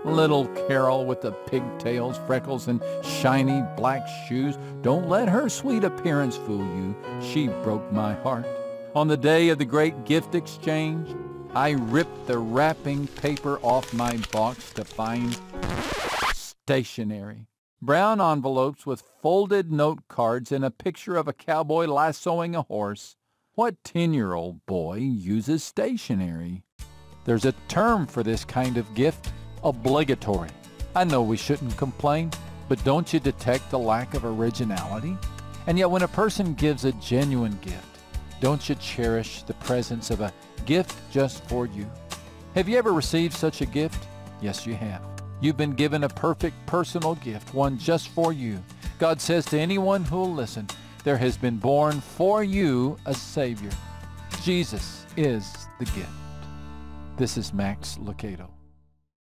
Little Carol with the pigtails, freckles, and shiny black shoes. Don't let her sweet appearance fool you. She broke my heart. On the day of the great gift exchange, I ripped the wrapping paper off my box to find stationery. Brown envelopes with folded note cards and a picture of a cowboy lassoing a horse. What 10-year-old boy uses stationery? There's a term for this kind of gift: obligatory. I know we shouldn't complain, but don't you detect the lack of originality? And yet when a person gives a genuine gift, don't you cherish the presence of a gift just for you? Have you ever received such a gift? Yes, you have. You've been given a perfect personal gift, one just for you. God says to anyone who will listen, there has been born for you a Savior. Jesus is the gift. This is Max Lucado.